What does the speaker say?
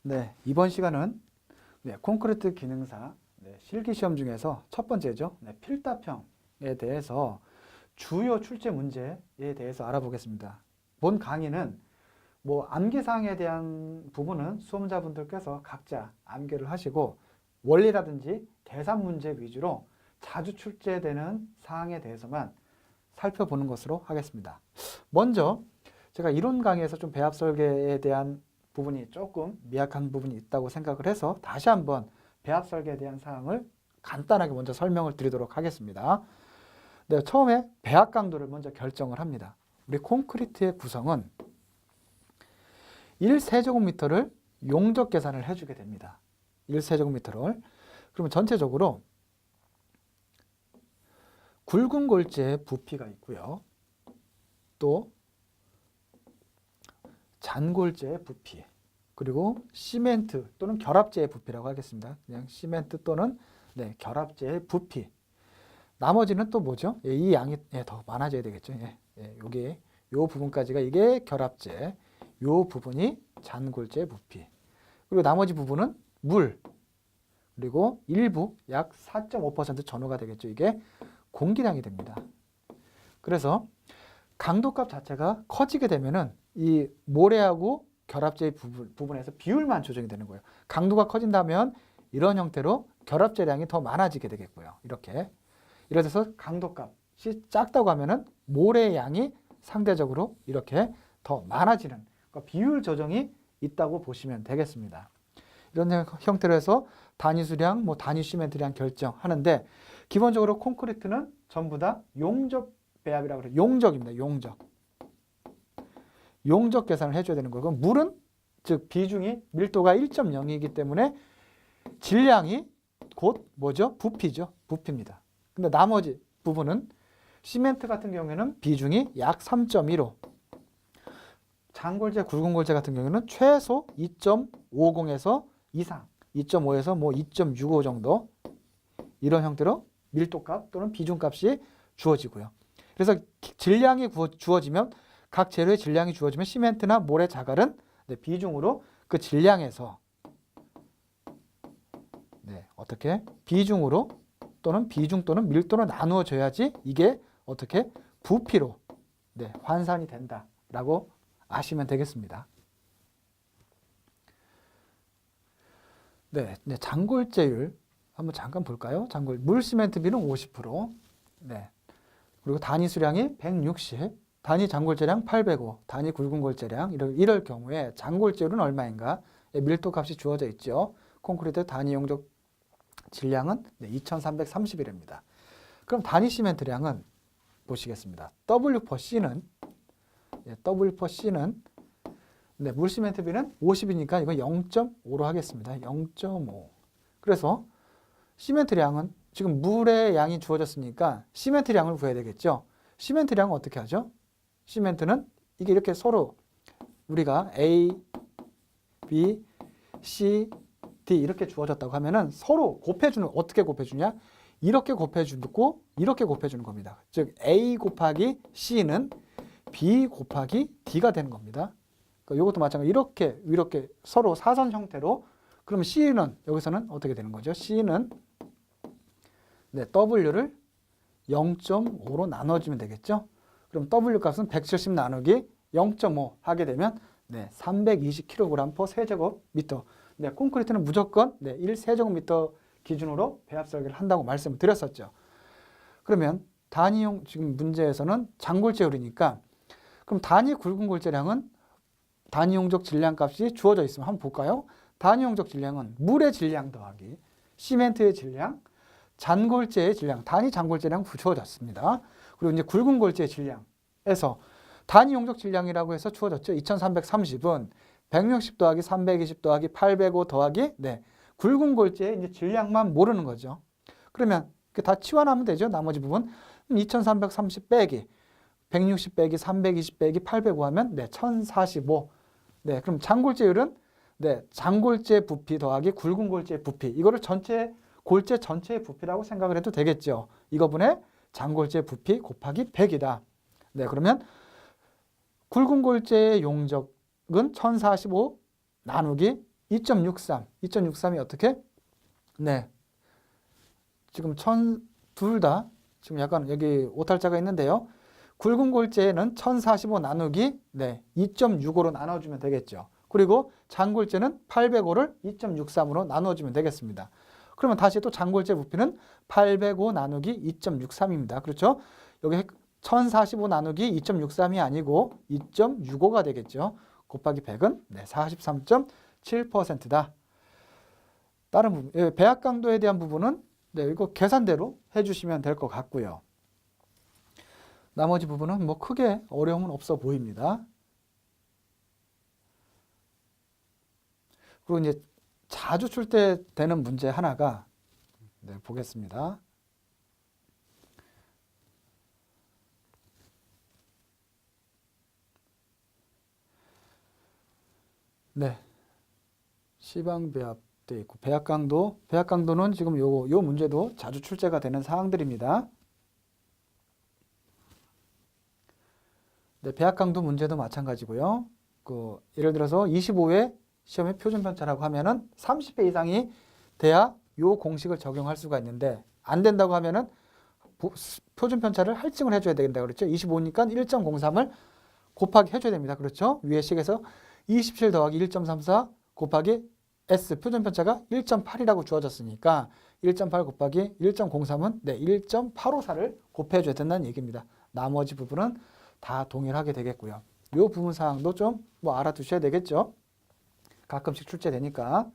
네, 이번 시간은 콘크리트 기능사 실기시험 중에서 첫 번째죠. 필답형에 대해서 주요 출제 문제에 대해서 알아보겠습니다. 본 강의는 암기사항에 대한 부분은 수험자분들께서 각자 암기를 하시고 원리라든지 대산 문제 위주로 자주 출제되는 사항에 대해서만 살펴보는 것으로 하겠습니다. 먼저 제가 이론 강의에서 좀 배합 설계에 대한 부분이 조금 미약한 부분이 있다고 생각을 해서 다시 한번 배합 설계에 대한 사항을 간단하게 먼저 설명을 드리도록 하겠습니다. 네, 처음에 배합 강도를 먼저 결정을 합니다. 우리 콘크리트의 구성은 1세제곱미터를 용적 계산을 해주게 됩니다. 1세제곱미터를. 그러면 전체적으로 굵은 골재의 부피가 있고요. 또 잔골재의 부피, 그리고 시멘트 또는 결합재의 부피라고 하겠습니다. 그냥 시멘트 또는 결합재의 부피. 나머지는 또 뭐죠? 이 양이 더 많아져야 되겠죠. 여기 요 부분까지가 이게 결합재, 요 부분이 잔골재의 부피. 그리고 나머지 부분은 물, 그리고 일부 약 4.5% 전후가 되겠죠. 이게 공기량이 됩니다. 그래서 강도값 자체가 커지게 되면은 이 모래하고 결합재 부분에서 비율만 조정이 되는 거예요. 강도가 커진다면 이런 형태로 결합재량이 더 많아지게 되겠고요. 이렇게. 이래서 강도값이 작다고 하면은 모래의 양이 상대적으로 이렇게 더 많아지는 그러니까 비율 조정이 있다고 보시면 되겠습니다. 이런 형태로 해서 단위 수량, 단위 시멘트량 결정하는데 기본적으로 콘크리트는 전부 다 용적 배합이라고 해요. 용적입니다. 용적 계산을 해줘야 되는 거고, 물은 즉 비중이 밀도가 1.0이기 때문에 질량이 곧 뭐죠? 부피죠. 부피입니다. 근데 나머지 부분은 시멘트 같은 경우에는 비중이 약 3.15, 잔골재, 굵은 골재 같은 경우에는 최소 2.50에서 이상, 2.5에서 2.65 정도 이런 형태로 밀도값 또는 비중값이 주어지고요. 그래서 질량이 주어지면 각 재료의 질량이 주어지면 시멘트나 모래, 자갈은 비중으로 그 질량에서 어떻게 비중으로 또는 비중 또는 밀도로 나누어져야지 이게 어떻게 부피로 환산이 된다라고 아시면 되겠습니다. 잔골재율 한번 잠깐 볼까요? 물 시멘트 비는 50%. 그리고 단위 수량이 160, 단위 잔골재량 805, 단위 굵은 골재량 이럴 경우에 잔골재율은 얼마인가? 밀도 값이 주어져 있죠. 콘크리트 단위 용적 질량은 2330이랍니다. 그럼 단위 시멘트량은 보시겠습니다. W/C는 물 시멘트 비는 50이니까 이거 0.5로 하겠습니다. 0.5. 그래서 시멘트량은 지금 물의 양이 주어졌으니까 시멘트량을 구해야 되겠죠. 시멘트량은 어떻게 하죠? 시멘트는 이게 이렇게 서로 우리가 A, B, C, D 이렇게 주어졌다고 하면은 서로 곱해주는, 어떻게 곱해주냐? 이렇게 곱해주고 이렇게 곱해주는 겁니다. 즉 A 곱하기 C는 B 곱하기 D가 되는 겁니다. 이것도 마찬가지로 이렇게 서로 사선 형태로. 그럼 C는 여기서는 어떻게 되는 거죠? C는 W를 0.5로 나눠주면 되겠죠? 그럼 W 값은 170 나누기 0.5 하게 되면 320kg/세제곱미터. 콘크리트는 무조건 1세제곱미터 기준으로 배합 설계를 한다고 말씀을 드렸었죠. 그러면 단위용 지금 문제에서는 잔골재율이니까 그럼 단위 굵은 골재량은 단위 용적 질량 값이 주어져 있으면 한번 볼까요? 단위 용적 질량은 물의 질량 더하기 시멘트의 질량, 잔골재의 질량, 단위 잔골재량 주어졌습니다. 그리고 이제 굵은 골재의 질량에서 단위 용적 질량이라고 해서 주어졌죠. 2330은 160 더하기 320 더하기 805 더하기 굵은 골재의 이제 질량만 모르는 거죠. 그러면 다 치환하면 되죠. 나머지 부분 2330 빼기 160 빼기 320 빼기 805 하면 1045. 그럼 잔골재율은 잔골재 부피 더하기 굵은 골재 부피. 이거를 골재 전체의 부피라고 생각을 해도 되겠죠. 이거분의 잔골재 부피 곱하기 100이다. 그러면 굵은 골재의 용적은 1045 나누기 2.63이 어떻게? 네. 지금 둘 다 지금 약간 여기 오탈자가 있는데요. 굵은 골재는 1045 나누기 2.65로 나눠주면 되겠죠. 그리고 장골재는 805를 2.63으로 나눠주면 되겠습니다. 그러면 다시 또 장골재 부피는 805 나누기 2.63입니다. 그렇죠? 여기 1045 나누기 2.63이 아니고 2.65가 되겠죠. 곱하기 100은 43.7%다. 다른 부분, 배합 강도에 대한 부분은 이거 계산대로 해주시면 될 것 같고요. 나머지 부분은 뭐 크게 어려움은 없어 보입니다. 그리고 이제 자주 출제되는 문제 하나가 보겠습니다. 시방 배합돼 있고 배합 강도는 지금 요 문제도 자주 출제가 되는 사항들입니다. 배합 강도 문제도 마찬가지고요. 예를 들어서 25회 시험의 표준 편차라고 하면은 30배 이상이 돼야 요 공식을 적용할 수가 있는데 안 된다고 하면은 표준 편차를 할증을 해줘야 된다 그랬죠. 25니까 1.03을 곱하기 해줘야 됩니다. 그렇죠? 위의 식에서 27 더하기 1.34 곱하기 S 표준 편차가 1.8이라고 주어졌으니까 1.8 곱하기 1.03은 1.854를 곱해줘야 된다는 얘기입니다. 나머지 부분은 다 동일하게 되겠고요. 이 부분 사항도 좀 알아두셔야 되겠죠. 가끔씩 출제되니까.